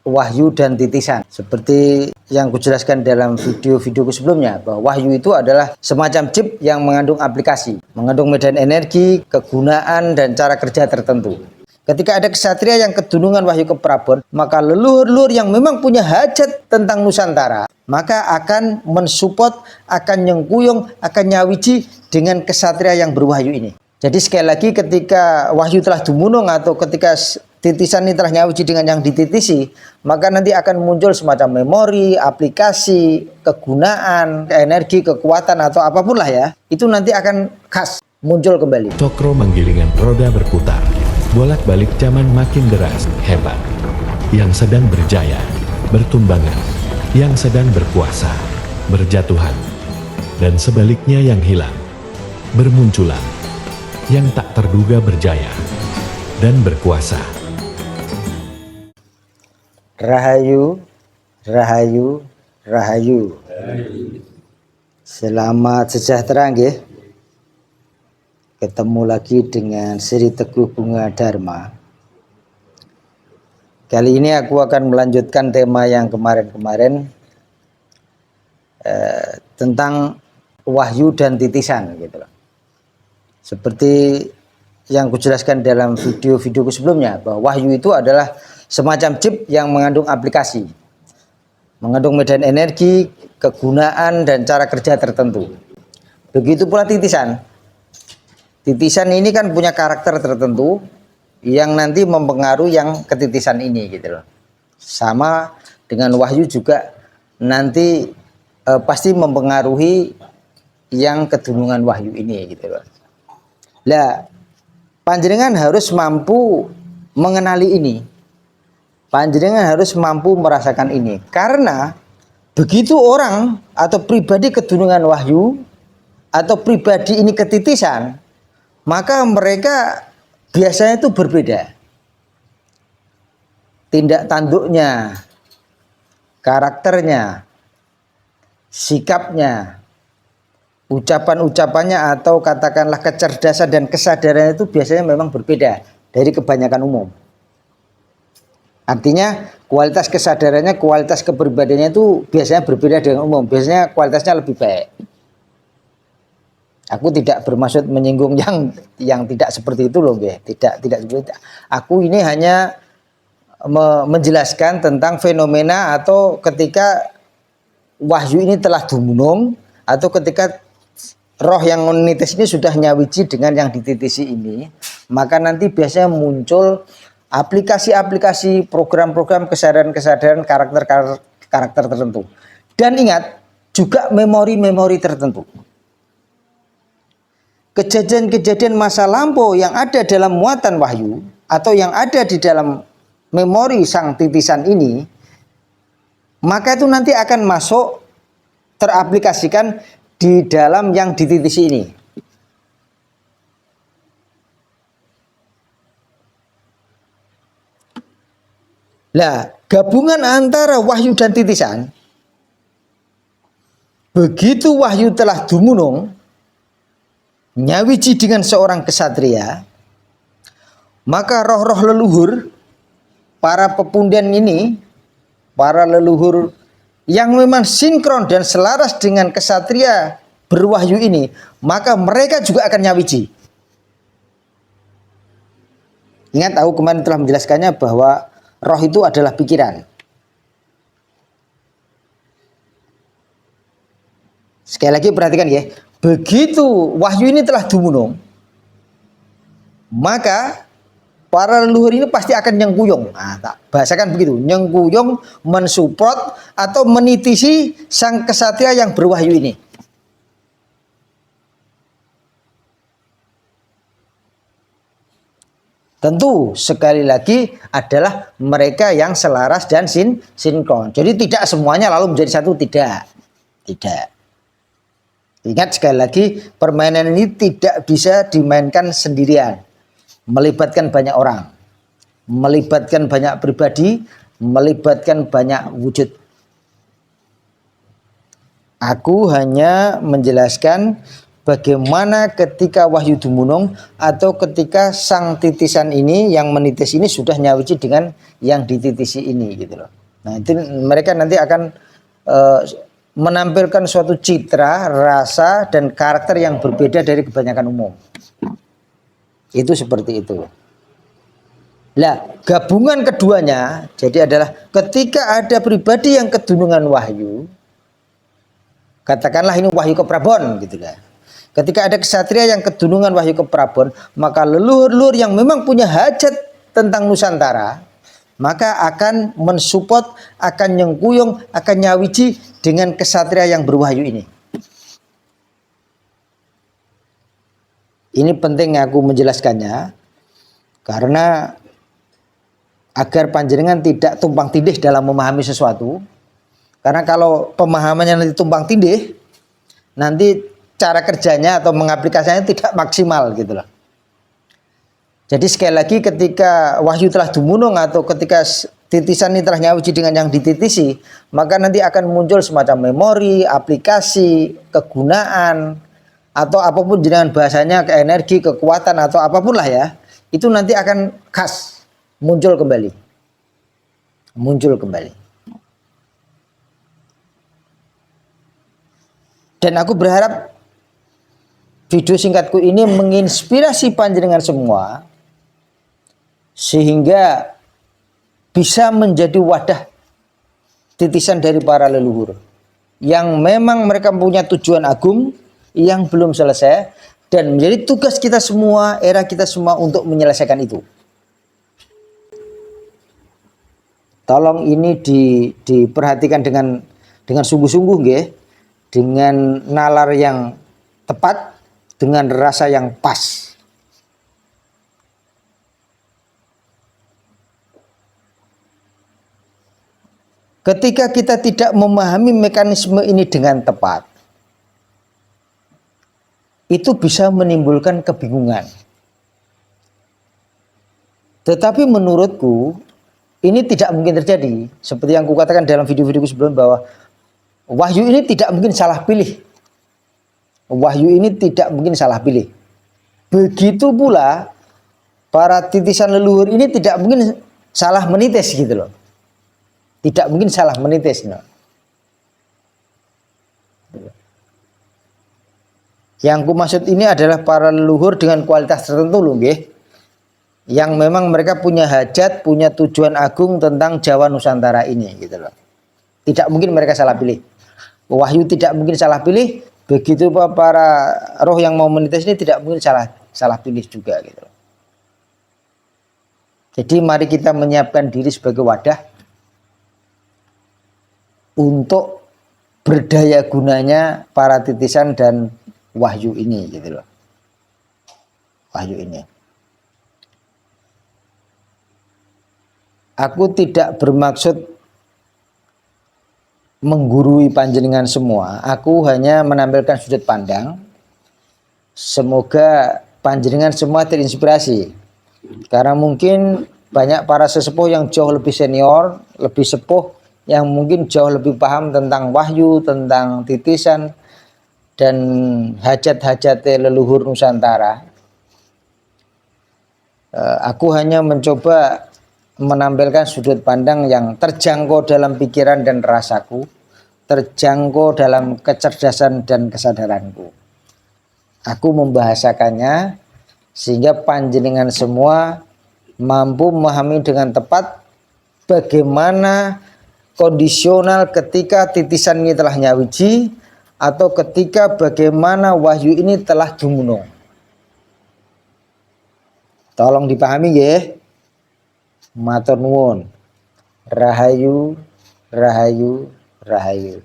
wahyu dan titisan. Seperti yang kujelaskan dalam video-videoku sebelumnya, bahwa wahyu itu adalah semacam chip yang mengandung aplikasi, mengandung medan energi, kegunaan, dan cara kerja tertentu. Ketika ada kesatria yang kedunungan wahyu ke Prabon, maka leluhur-leluhur yang memang punya hajat tentang Nusantara, maka akan mensupport, akan nyengkuyung, akan nyawiji dengan kesatria yang berwahyu ini. Jadi sekali lagi, ketika wahyu telah dumunung atau ketika titisan ini telah nyawiji dengan yang dititisi, maka nanti akan muncul semacam memori, aplikasi, kegunaan, energi, kekuatan, atau apapun lah ya. Itu nanti akan khas muncul kembali. Cokro menggilingan roda berputar, bolak-balik zaman makin deras, hebat. Yang sedang berjaya, bertumbangan. Yang sedang berkuasa, berjatuhan. Dan sebaliknya yang hilang, bermunculan. Yang tak terduga berjaya dan berkuasa. Rahayu, rahayu, rahayu. Selamat sejahtera nggih. Ketemu lagi dengan seri Teguh Bunga Dharma. Kali ini aku akan melanjutkan tema yang kemarin-kemarin tentang wahyu dan titisan gitu loh. Seperti yang kujelaskan dalam video-videoku sebelumnya, bahwa wahyu itu adalah semacam chip yang mengandung aplikasi, mengandung medan energi, kegunaan, dan cara kerja tertentu. Begitu pula titisan. Titisan ini kan punya karakter tertentu yang nanti mempengaruhi yang ketitisan ini gitu loh. Sama dengan wahyu juga nanti pasti mempengaruhi yang kedunungan wahyu ini gitu loh. Lah, panjenengan harus mampu mengenali ini. Panjenengan harus mampu merasakan ini. Karena begitu orang atau pribadi kedunungan wahyu atau pribadi ini ketitisan, maka mereka biasanya itu berbeda. Tindak tanduknya, karakternya, sikapnya, ucapan-ucapannya atau katakanlah kecerdasan dan kesadarannya itu biasanya memang berbeda dari kebanyakan umum. Artinya kualitas kesadarannya, kualitas kepribadiannya itu biasanya berbeda dengan umum. Biasanya kualitasnya lebih baik. Aku tidak bermaksud menyinggung yang tidak seperti itu loh, tidak seperti itu. Aku ini hanya menjelaskan tentang fenomena atau ketika wahyu ini telah dumunung atau ketika roh yang menitis ini sudah nyawiji dengan yang dititisi ini, maka nanti biasanya muncul aplikasi-aplikasi, program-program kesadaran-kesadaran karakter tertentu. Dan ingat, juga memori-memori tertentu. Kejadian-kejadian masa lampau yang ada dalam muatan wahyu atau yang ada di dalam memori sang titisan ini, maka itu nanti akan masuk teraplikasikan di dalam yang dititisi ini. Nah, gabungan antara wahyu dan titisan, begitu wahyu telah dumunung nyawiji dengan seorang kesatria, maka roh-roh leluhur, para pepundian ini, para leluhur yang memang sinkron dan selaras dengan kesatria berwahyu ini, maka mereka juga akan nyawiji. Ingat, aku kemarin telah menjelaskannya bahwa roh itu adalah pikiran. Sekali lagi perhatikan ya, begitu wahyu ini telah dumunung, maka para leluhur ini pasti akan nyengkuyung. Nah, tak bahasakan begitu, nyengkuyung, mensupport atau menitisi sang kesatria yang berwahyu ini. Tentu sekali lagi adalah mereka yang selaras dan sinkron. Jadi tidak semuanya lalu menjadi satu, tidak. Ingat sekali lagi, permainan ini tidak bisa dimainkan sendirian. Melibatkan banyak orang, melibatkan banyak pribadi, melibatkan banyak wujud. Aku hanya menjelaskan bagaimana ketika wahyu dumunung atau ketika sang titisan ini yang menitis ini sudah nyawiji dengan yang dititisi ini gitu loh. Nah, itu mereka nanti akan menampilkan suatu citra, rasa dan karakter yang berbeda dari kebanyakan umum. Itu seperti itu. Nah, gabungan keduanya jadi adalah ketika ada pribadi yang kedunungan wahyu, katakanlah ini wahyu keprabon gitu kan. Ketika ada kesatria yang kedunungan wahyu keprabon, maka leluhur-leluhur yang memang punya hajat tentang Nusantara, maka akan mensupport, akan nyengkuyung, akan nyawiji dengan kesatria yang berwahyu ini. Ini penting aku menjelaskannya, karena agar panjenengan tidak tumpang tindih dalam memahami sesuatu. Karena kalau pemahamannya nanti tumpang tindih, nanti cara kerjanya atau mengaplikasikannya tidak maksimal gitu loh. Jadi sekali lagi ketika wahyu telah dumunung atau ketika titisan ini telah nyawiji dengan yang dititisi, maka nanti akan muncul semacam memori, aplikasi, kegunaan, atau apapun jenengan bahasanya, ke energi, kekuatan atau apapun lah ya, itu nanti akan khas muncul kembali. Muncul kembali. Dan aku berharap video singkatku ini menginspirasi panjenengan semua sehingga bisa menjadi wadah titisan dari para leluhur yang memang mereka punya tujuan agung yang belum selesai, dan menjadi tugas kita semua, era kita semua untuk menyelesaikan itu. Tolong ini diperhatikan dengan sungguh-sungguh nggih, dengan nalar yang tepat, dengan rasa yang pas. Ketika kita tidak memahami mekanisme ini dengan tepat, itu bisa menimbulkan kebingungan. Tetapi menurutku ini tidak mungkin terjadi. Seperti yang kukatakan dalam video-videoku sebelumnya, bahwa wahyu ini tidak mungkin salah pilih. Wahyu ini tidak mungkin salah pilih. Begitu pula para titisan leluhur ini tidak mungkin salah menitis gitu loh. Tidak mungkin salah menitis. No. Yang ku maksud ini adalah para leluhur dengan kualitas tertentu loh nggih. Yang memang mereka punya hajat, punya tujuan agung tentang Jawa Nusantara ini gitu loh. Tidak mungkin mereka salah pilih. Wahyu tidak mungkin salah pilih. Begitu para roh yang mau menitis ini tidak mungkin salah pilih juga gitu. Jadi mari kita menyiapkan diri sebagai wadah untuk berdaya gunanya para titisan dan wahyu ini gitu loh. Wahyu ini. Aku tidak bermaksud menggurui panjenengan semua. Aku hanya menampilkan sudut pandang. Semoga panjenengan semua terinspirasi. Karena mungkin banyak para sesepuh yang jauh lebih senior, lebih sepuh, yang mungkin jauh lebih paham tentang wahyu, tentang titisan, dan hajat-hajat leluhur Nusantara. Aku hanya mencoba menampilkan sudut pandang yang terjangkau dalam pikiran dan rasaku, terjangkau dalam kecerdasan dan kesadaranku. Aku membahasakannya sehingga panjenengan semua mampu memahami dengan tepat bagaimana kondisional ketika titisan ini telah nyawiji, atau ketika bagaimana wahyu ini telah dumunung. Tolong dipahami ya. Matur nuwun. Rahayu, rahayu, rahayu.